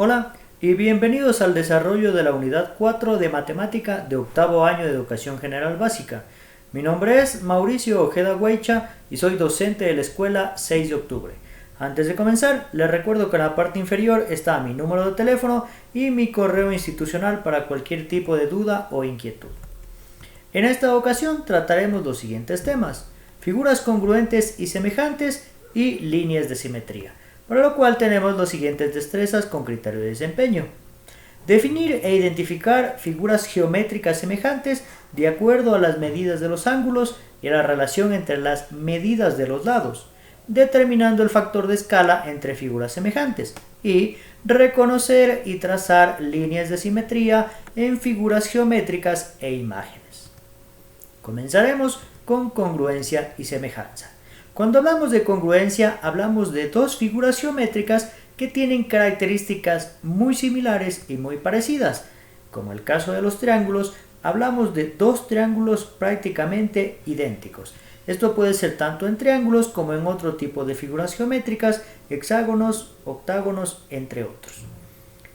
Hola y bienvenidos al desarrollo de la unidad 4 de matemática de octavo año de educación general básica. Mi nombre es Mauricio Ojeda Guaycha y soy docente de la escuela 6 de octubre. Antes de comenzar, les recuerdo que en la parte inferior está mi número de teléfono y mi correo institucional para cualquier tipo de duda o inquietud. En esta ocasión trataremos los siguientes temas: figuras congruentes y semejantes y líneas de simetría, para lo cual tenemos las siguientes destrezas con criterio de desempeño. Definir e identificar figuras geométricas semejantes de acuerdo a las medidas de los ángulos y a la relación entre las medidas de los lados, determinando el factor de escala entre figuras semejantes, y reconocer y trazar líneas de simetría en figuras geométricas e imágenes. Comenzaremos con congruencia y semejanza. Cuando hablamos de congruencia, hablamos de dos figuras geométricas que tienen características muy similares y muy parecidas. Como el caso de los triángulos, hablamos de dos triángulos prácticamente idénticos. Esto puede ser tanto en triángulos como en otro tipo de figuras geométricas, hexágonos, octágonos, entre otros.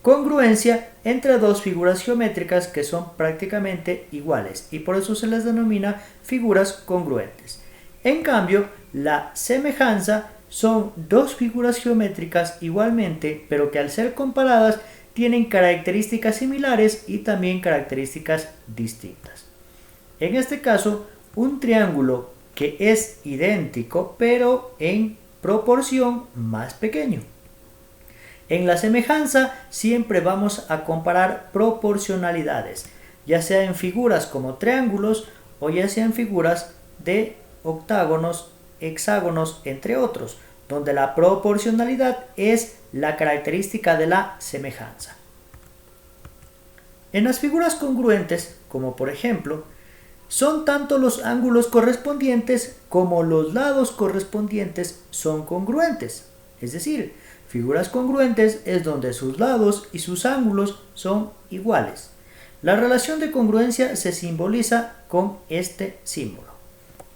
Congruencia entre dos figuras geométricas que son prácticamente iguales y por eso se les denomina figuras congruentes. En cambio, la semejanza son dos figuras geométricas igualmente, pero que al ser comparadas tienen características similares y también características distintas. En este caso, un triángulo que es idéntico, pero en proporción más pequeño. En la semejanza siempre vamos a comparar proporcionalidades, ya sea en figuras como triángulos o ya sea en figuras de octágonos, hexágonos, entre otros, donde la proporcionalidad es la característica de la semejanza. En las figuras congruentes, como por ejemplo, son tanto los ángulos correspondientes como los lados correspondientes son congruentes. Es decir, figuras congruentes es donde sus lados y sus ángulos son iguales. La relación de congruencia se simboliza con este símbolo.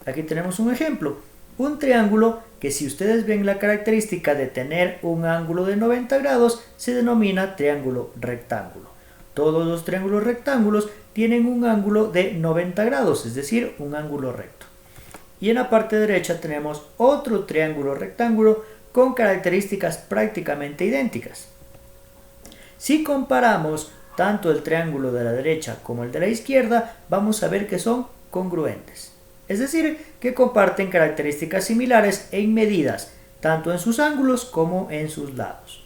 Aquí tenemos un ejemplo, un triángulo que, si ustedes ven la característica de tener un ángulo de 90 grados, se denomina triángulo rectángulo. Todos los triángulos rectángulos tienen un ángulo de 90 grados, es decir, un ángulo recto. Y en la parte derecha tenemos otro triángulo rectángulo con características prácticamente idénticas. Si comparamos tanto el triángulo de la derecha como el de la izquierda, vamos a ver que son congruentes. Es decir, que comparten características similares en medidas, tanto en sus ángulos como en sus lados.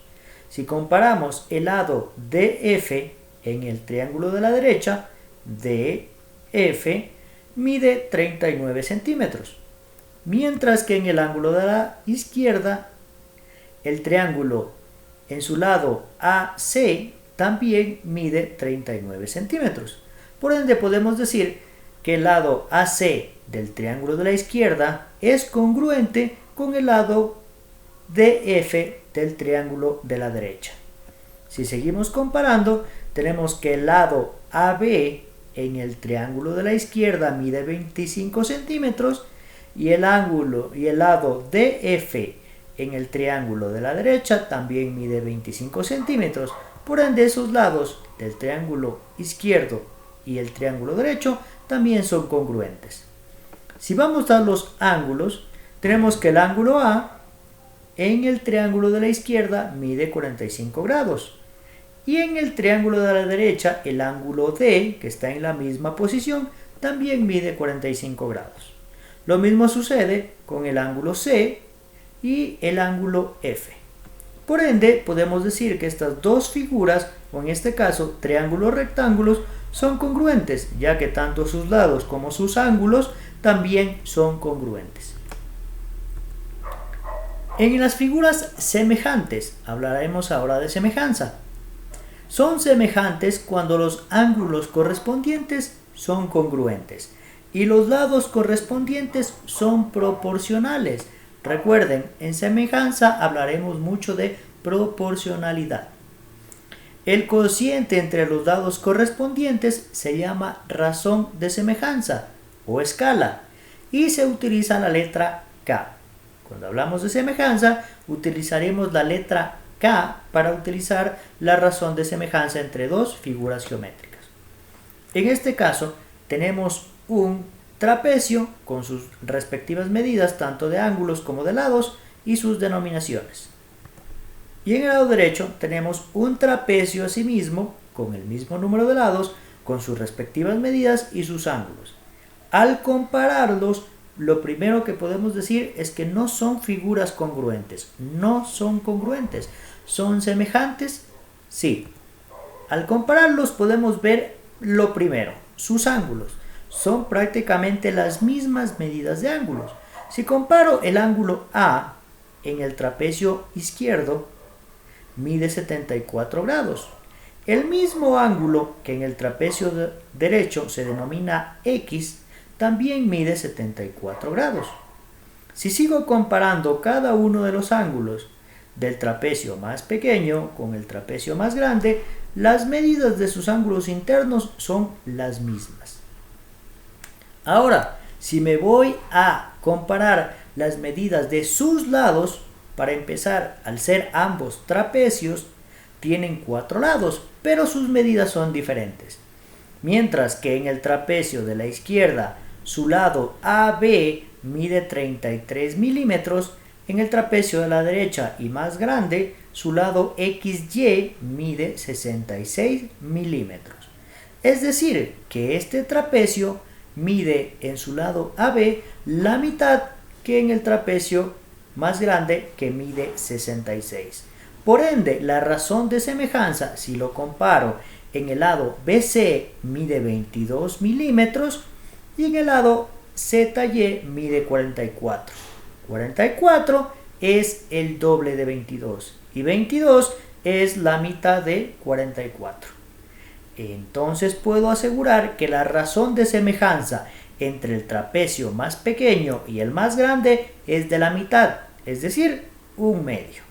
Si comparamos el lado DF en el triángulo de la derecha, DF mide 39 centímetros, mientras que en el ángulo de la izquierda, el triángulo en su lado AC también mide 39 centímetros. Por ende, podemos decir que el lado AC del triángulo de la izquierda es congruente con el lado DF del triángulo de la derecha. Si seguimos comparando, tenemos que el lado AB en el triángulo de la izquierda mide 25 centímetros y el lado DF en el triángulo de la derecha también mide 25 centímetros. Por ende, esos lados del triángulo izquierdo y el triángulo derecho también son congruentes. Si vamos a los ángulos, tenemos que el ángulo A en el triángulo de la izquierda mide 45 grados. Y en el triángulo de la derecha, el ángulo D, que está en la misma posición, también mide 45 grados. Lo mismo sucede con el ángulo C y el ángulo F. Por ende, podemos decir que estas dos figuras, o en este caso triángulos rectángulos, son congruentes, ya que tanto sus lados como sus ángulos también son congruentes. En las figuras semejantes, hablaremos ahora de semejanza. Son semejantes cuando los ángulos correspondientes son congruentes y los lados correspondientes son proporcionales. Recuerden, en semejanza hablaremos mucho de proporcionalidad. El cociente entre los lados correspondientes se llama razón de semejanza o escala y se utiliza la letra K. Cuando hablamos de semejanza, utilizaremos la letra K para utilizar la razón de semejanza entre dos figuras geométricas. En este caso tenemos un trapecio con sus respectivas medidas tanto de ángulos como de lados y sus denominaciones. Y en el lado derecho tenemos un trapecio asimismo con el mismo número de lados, con sus respectivas medidas y sus ángulos. Al compararlos, lo primero que podemos decir es que no son figuras congruentes. No son congruentes. ¿Son semejantes? Sí. Al compararlos podemos ver lo primero, sus ángulos. Son prácticamente las mismas medidas de ángulos. Si comparo el ángulo A en el trapecio izquierdo, mide 74 grados. El mismo ángulo que en el trapecio derecho se denomina X, también mide 74 grados. Si sigo comparando cada uno de los ángulos del trapecio más pequeño con el trapecio más grande, las medidas de sus ángulos internos son las mismas. Ahora, si me voy a comparar las medidas de sus lados, para empezar, al ser ambos trapecios, tienen 4 lados, pero sus medidas son diferentes. Mientras que en el trapecio de la izquierda, su lado AB mide 33 milímetros, en el trapecio de la derecha y más grande, su lado XY mide 66 milímetros. Es decir, que este trapecio mide en su lado AB la mitad que en el trapecio más grande, que mide 66. Por ende, la razón de semejanza, si lo comparo en el lado BC, mide 22 milímetros y en el lado ZY mide 44. 44 es el doble de 22 y 22 es la mitad de 44. Entonces puedo asegurar que la razón de semejanza entre el trapecio más pequeño y el más grande es de la mitad, es decir, un medio.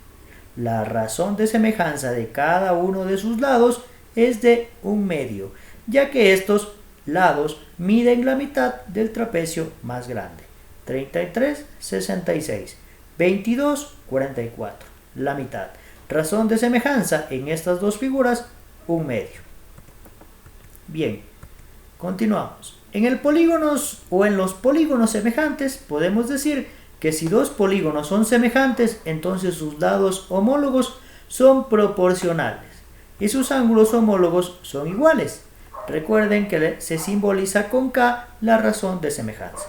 La razón de semejanza de cada uno de sus lados es de un medio, ya que estos lados miden la mitad del trapecio más grande. 33, 66, 22, 44, la mitad. Razón de semejanza en estas dos figuras, un medio. Bien, continuamos. En el polígonos o en los polígonos semejantes podemos decir que si dos polígonos son semejantes, entonces sus lados homólogos son proporcionales y sus ángulos homólogos son iguales. Recuerden que se simboliza con K la razón de semejanza.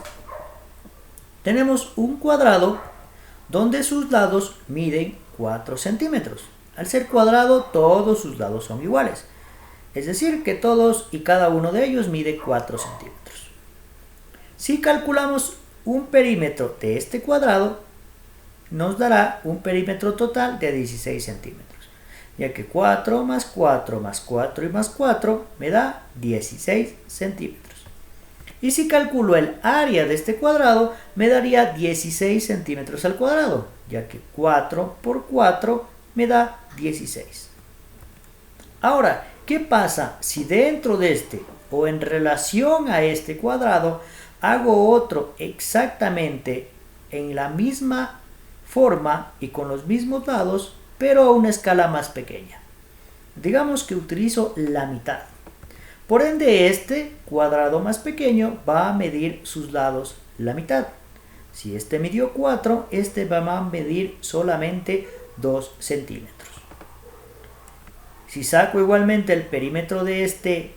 Tenemos un cuadrado donde sus lados miden 4 centímetros. Al ser cuadrado, todos sus lados son iguales. Es decir, que todos y cada uno de ellos mide 4 centímetros. Si calculamos un perímetro de este cuadrado, nos dará un perímetro total de 16 centímetros, ya que 4 más 4 más 4 y más 4 me da 16 centímetros. Y si calculo el área de este cuadrado, me daría 16 centímetros al cuadrado, ya que 4 por 4 me da 16. Ahora, ¿qué pasa si dentro de este o en relación a este cuadrado hago otro exactamente en la misma forma y con los mismos lados, pero a una escala más pequeña? Digamos que utilizo la mitad. Por ende, este cuadrado más pequeño va a medir sus lados la mitad. Si este midió 4, este va a medir solamente 2 centímetros. Si saco igualmente el perímetro de este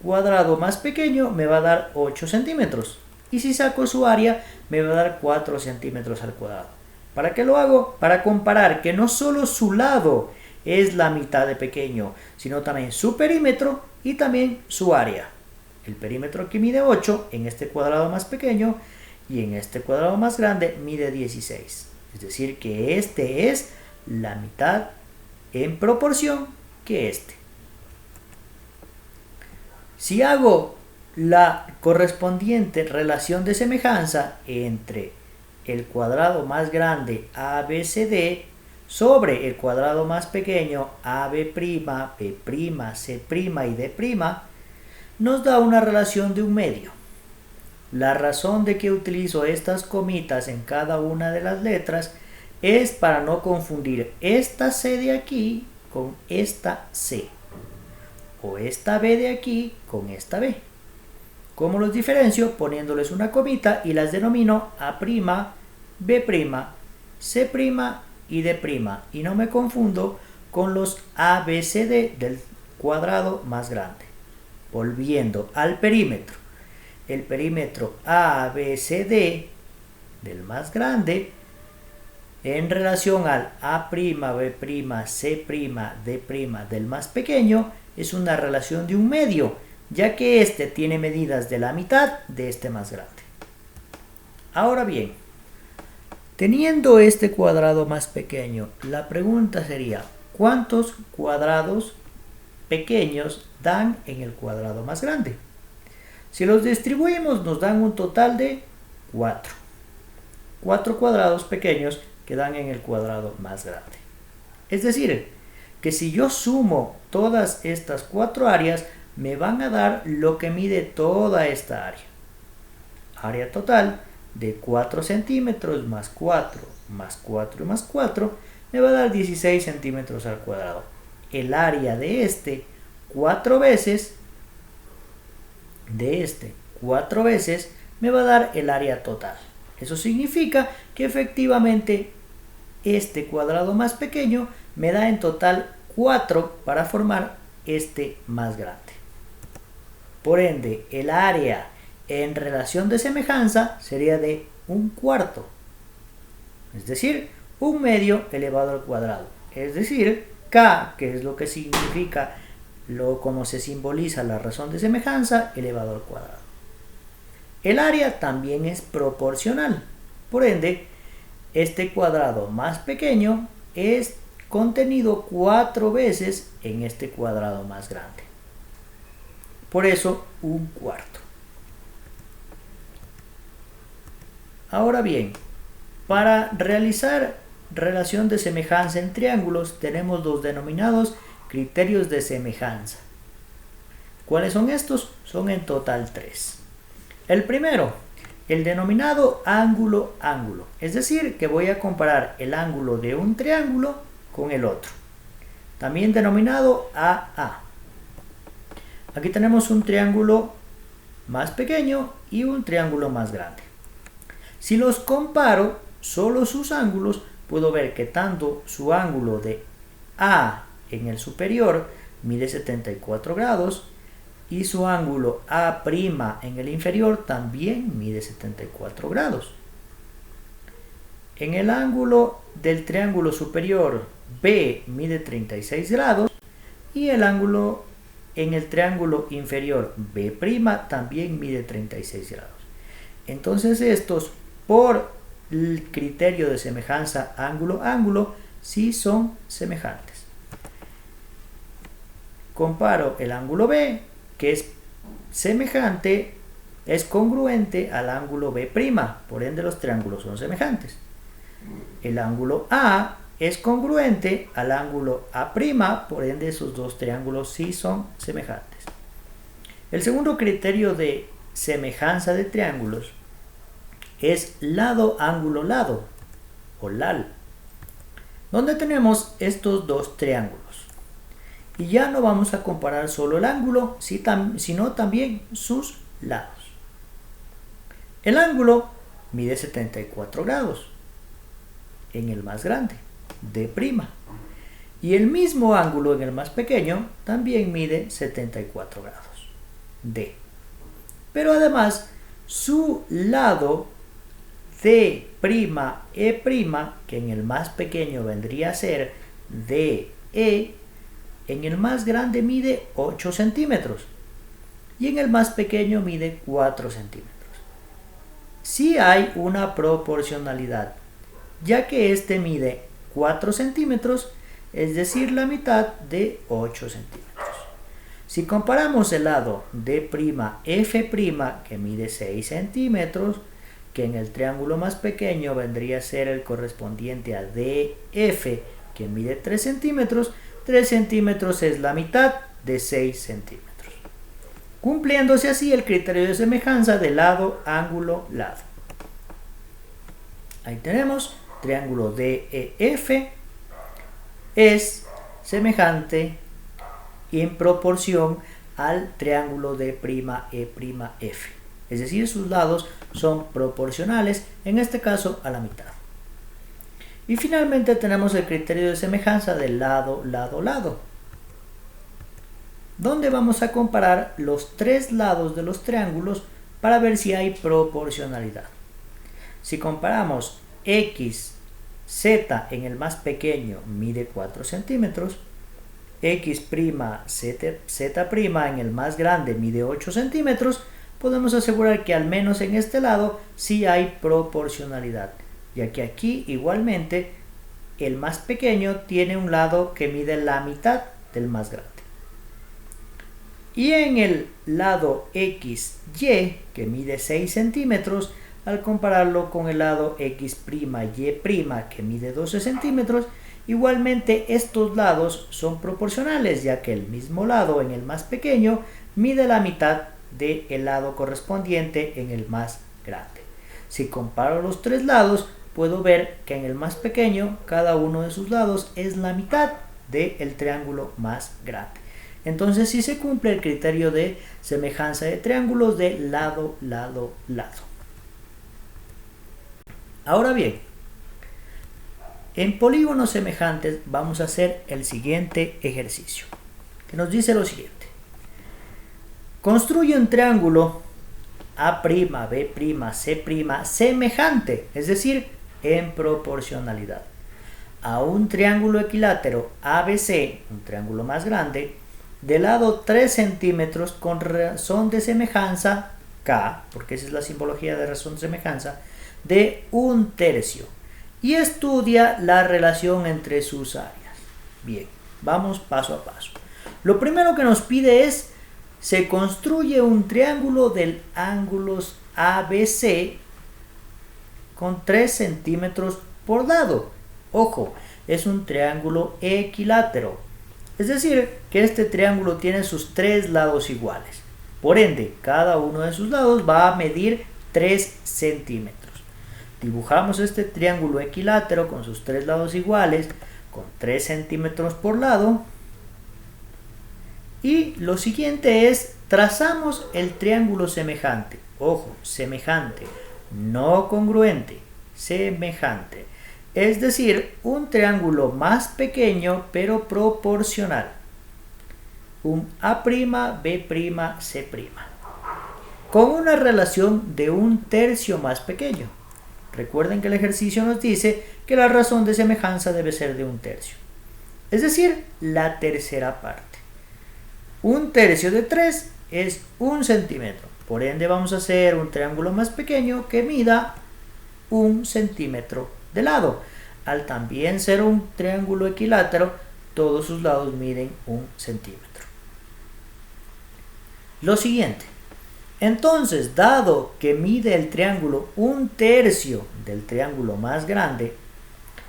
cuadrado más pequeño, me va a dar 8 centímetros. Y si saco su área, me va a dar 4 centímetros al cuadrado. ¿Para qué lo hago? Para comparar que no solo su lado es la mitad de pequeño, sino también su perímetro y también su área. El perímetro aquí mide 8 en este cuadrado más pequeño y en este cuadrado más grande mide 16. Es decir, que este es la mitad en proporción que este. Si hago la correspondiente relación de semejanza entre el cuadrado más grande ABCD sobre el cuadrado más pequeño AB', B', C' y D', nos da una relación de un medio. La razón de que utilizo estas comitas en cada una de las letras es para no confundir esta C de aquí con esta C, o esta B de aquí con esta B. ¿Cómo los diferencio? Poniéndoles una comita y las denomino A', B', C' y D', y no me confundo con los ABCD del cuadrado más grande. Volviendo al perímetro. El perímetro ABCD del más grande en relación al A', B', C', D' del más pequeño es una relación de un medio, ya que este tiene medidas de la mitad de este más grande. Ahora bien, teniendo este cuadrado más pequeño, la pregunta sería, ¿cuántos cuadrados pequeños dan en el cuadrado más grande? Si los distribuimos nos dan un total de 4. 4 cuadrados pequeños que dan en el cuadrado más grande. Es decir, que si yo sumo todas estas 4 áreas, me van a dar lo que mide toda esta área. Área total de 4 centímetros más 4 más 4 y más 4 me va a dar 16 centímetros al cuadrado. El área de este 4 veces, me va a dar el área total. Eso significa que efectivamente este cuadrado más pequeño me da en total 4 para formar este más grande. Por ende, el área en relación de semejanza sería de 1/4, es decir, 1/2 elevado al cuadrado, es decir, K, que es lo que significa como se simboliza la razón de semejanza, elevado al cuadrado. El área también es proporcional, por ende, este cuadrado más pequeño es contenido 4 veces en este cuadrado más grande. Por eso, 1/4. Ahora bien, para realizar relación de semejanza en triángulos tenemos los denominados criterios de semejanza. ¿Cuáles son estos? Son en total 3. El primero, el denominado ángulo-ángulo, es decir, que voy a comparar el ángulo de un triángulo con el otro. También denominado AA. Aquí tenemos un triángulo más pequeño y un triángulo más grande. Si los comparo, solo sus ángulos, puedo ver que tanto su ángulo de A en el superior mide 74 grados y su ángulo A' en el inferior también mide 74 grados. En el ángulo del triángulo superior B mide 36 grados y el ángulo en el triángulo inferior B' también mide 36 grados. Entonces estos, por el criterio de semejanza ángulo-ángulo, sí son semejantes. Comparo el ángulo B, que es semejante, es congruente al ángulo B', por ende los triángulos son semejantes. El ángulo A es congruente al ángulo A', por ende esos dos triángulos sí son semejantes. El segundo criterio de semejanza de triángulos es lado-ángulo-lado, o LAL, donde tenemos estos dos triángulos. Y ya no vamos a comparar solo el ángulo, sino también sus lados. El ángulo mide 74 grados en el más grande, D'. Y el mismo ángulo en el más pequeño también mide 74 grados, D. Pero además, su lado D', E', que en el más pequeño vendría a ser DE, en el más grande mide 8 centímetros y en el más pequeño mide 4 centímetros. Sí hay una proporcionalidad, ya que este mide 4 centímetros, es decir, la mitad de 8 centímetros. Si comparamos el lado D'F', que mide 6 centímetros, que en el triángulo más pequeño vendría a ser el correspondiente a DF, que mide 3 centímetros, 3 centímetros es la mitad de 6 centímetros, cumpliéndose así el criterio de semejanza de lado, ángulo, lado. Ahí tenemos triángulo DEF es semejante en proporción al triángulo D'E'F. Es decir, sus lados son proporcionales, en este caso a la mitad. Y finalmente tenemos el criterio de semejanza del lado, lado, lado, donde vamos a comparar los tres lados de los triángulos para ver si hay proporcionalidad. Si comparamos X, Z en el más pequeño mide 4 centímetros, X', Z' en el más grande mide 8 centímetros, podemos asegurar que al menos en este lado sí hay proporcionalidad, ya que aquí igualmente el más pequeño tiene un lado que mide la mitad del más grande. Y en el lado XY, que mide 6 centímetros, al compararlo con el lado X', Y', que mide 12 centímetros, igualmente estos lados son proporcionales, ya que el mismo lado en el más pequeño mide la mitad del lado correspondiente en el más grande. Si comparo los tres lados, puedo ver que en el más pequeño cada uno de sus lados es la mitad del triángulo más grande. Entonces sí se cumple el criterio de semejanza de triángulos de lado, lado, lado. Ahora bien, en polígonos semejantes vamos a hacer el siguiente ejercicio, que nos dice lo siguiente. Construye un triángulo A', B', C' semejante, es decir, en proporcionalidad, a un triángulo equilátero ABC, un triángulo más grande, de lado 3 centímetros con razón de semejanza K, porque esa es la simbología de razón de semejanza, de 1/3, y estudia la relación entre sus áreas. Bien, vamos paso a paso. Lo primero que nos pide es, se construye un triángulo de ángulos ABC con 3 centímetros por lado. Ojo, es un triángulo equilátero. Es decir, que este triángulo tiene sus tres lados iguales. Por ende, cada uno de sus lados va a medir 3 centímetros. Dibujamos este triángulo equilátero con sus tres lados iguales, con 3 centímetros por lado. Y lo siguiente es, trazamos el triángulo semejante. Ojo, semejante, no congruente, semejante. Es decir, un triángulo más pequeño pero proporcional. Un A', B', C'. Con una relación de 1/3 más pequeño. Recuerden que el ejercicio nos dice que la razón de semejanza debe ser de 1/3. Es decir, la tercera parte. 1/3 de 3 es 1 centímetro. Por ende vamos a hacer un triángulo más pequeño que mida 1 centímetro de lado. Al también ser un triángulo equilátero, todos sus lados miden 1 centímetro. Lo siguiente. Entonces, dado que mide el triángulo 1/3 del triángulo más grande,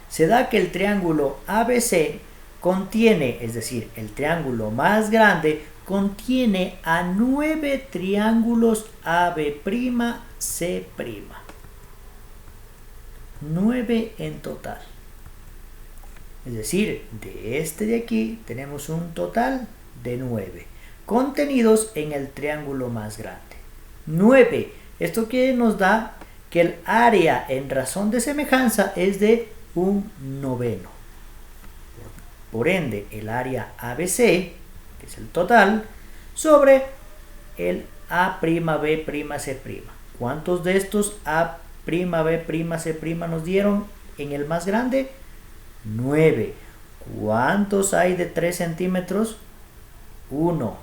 se da que el triángulo ABC contiene, es decir, el triángulo más grande contiene a 9 triángulos AB', C'. 9 en total. Es decir, de este de aquí tenemos un total de 9 contenidos en el triángulo más grande. 9. Esto que nos da que el área en razón de semejanza es de 1/9. Por ende, el área ABC, que es el total, sobre el A', B', C'. ¿Cuántos de estos A', B', C' nos dieron en el más grande? 9. ¿Cuántos hay de 3 centímetros? 1.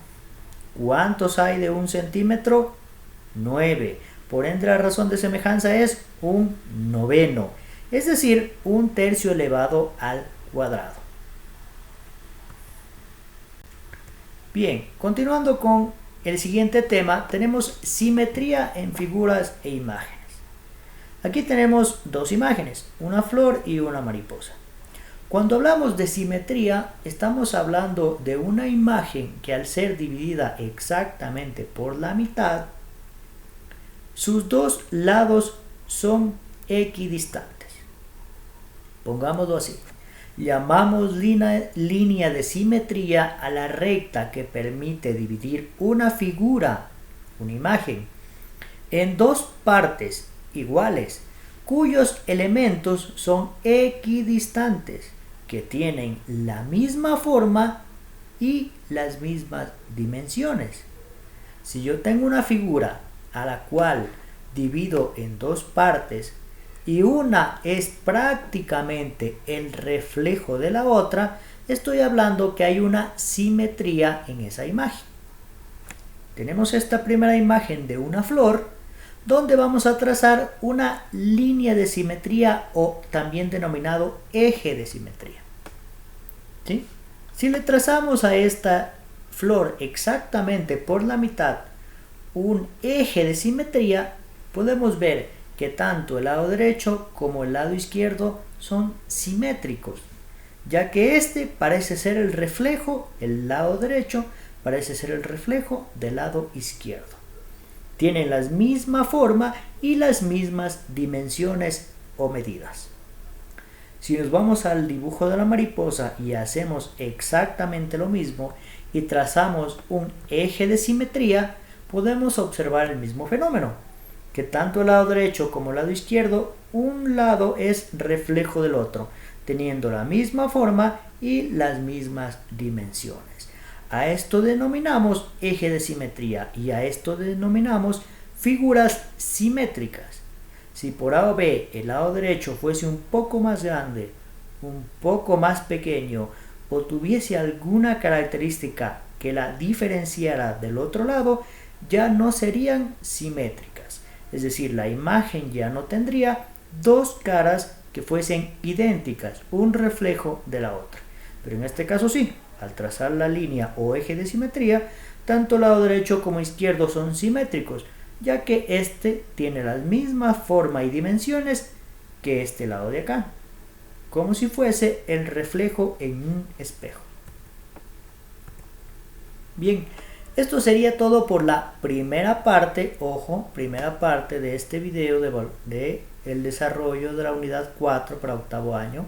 ¿Cuántos hay de 1 centímetro? 9. Por ende, la razón de semejanza es 1/9. Es decir, 1/3 elevado al cuadrado. Bien, continuando con el siguiente tema, tenemos simetría en figuras e imágenes. Aquí tenemos dos imágenes, una flor y una mariposa. Cuando hablamos de simetría, estamos hablando de una imagen que al ser dividida exactamente por la mitad, sus dos lados son equidistantes. Pongámoslo así. Llamamos línea de simetría a la recta que permite dividir una figura, una imagen, en dos partes iguales, cuyos elementos son equidistantes, que tienen la misma forma y las mismas dimensiones. Si yo tengo una figura a la cual divido en dos partes y una es prácticamente el reflejo de la otra, estoy hablando que hay una simetría en esa imagen. Tenemos esta primera imagen de una flor, donde vamos a trazar una línea de simetría o también denominado eje de simetría. ¿Sí? Si le trazamos a esta flor exactamente por la mitad un eje de simetría, podemos ver que tanto el lado derecho como el lado izquierdo son simétricos, ya que este parece ser el reflejo, el lado derecho parece ser el reflejo del lado izquierdo. Tienen la misma forma y las mismas dimensiones o medidas. Si nos vamos al dibujo de la mariposa y hacemos exactamente lo mismo y trazamos un eje de simetría, podemos observar el mismo fenómeno, que tanto el lado derecho como el lado izquierdo, un lado es reflejo del otro, teniendo la misma forma y las mismas dimensiones. A esto denominamos eje de simetría y a esto denominamos figuras simétricas. Si por A o B el lado derecho fuese un poco más grande, un poco más pequeño o tuviese alguna característica que la diferenciara del otro lado, ya no serían simétricas. Es decir, la imagen ya no tendría dos caras que fuesen idénticas, un reflejo de la otra. Pero en este caso sí, al trazar la línea o eje de simetría, tanto el lado derecho como izquierdo son simétricos, ya que este tiene la misma forma y dimensiones que este lado de acá, como si fuese el reflejo en un espejo. Bien, esto sería todo por la primera parte, ojo, primera parte de este video de el desarrollo de la unidad 4 para octavo año.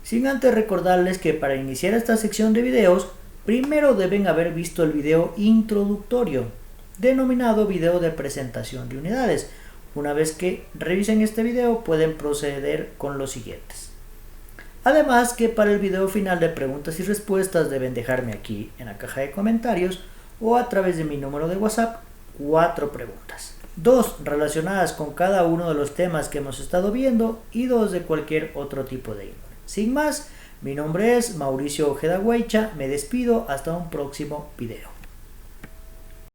Sin antes recordarles que para iniciar esta sección de videos, primero deben haber visto el video introductorio, denominado video de presentación de unidades. Una vez que revisen este video, pueden proceder con los siguientes. Además que para el video final de preguntas y respuestas deben dejarme aquí en la caja de comentarios o a través de mi número de WhatsApp 4 preguntas. 2 relacionadas con cada uno de los temas que hemos estado viendo y 2 de cualquier otro tipo de índole. Sin más, mi nombre es Mauricio Ojeda Guaycha, me despido hasta un próximo video.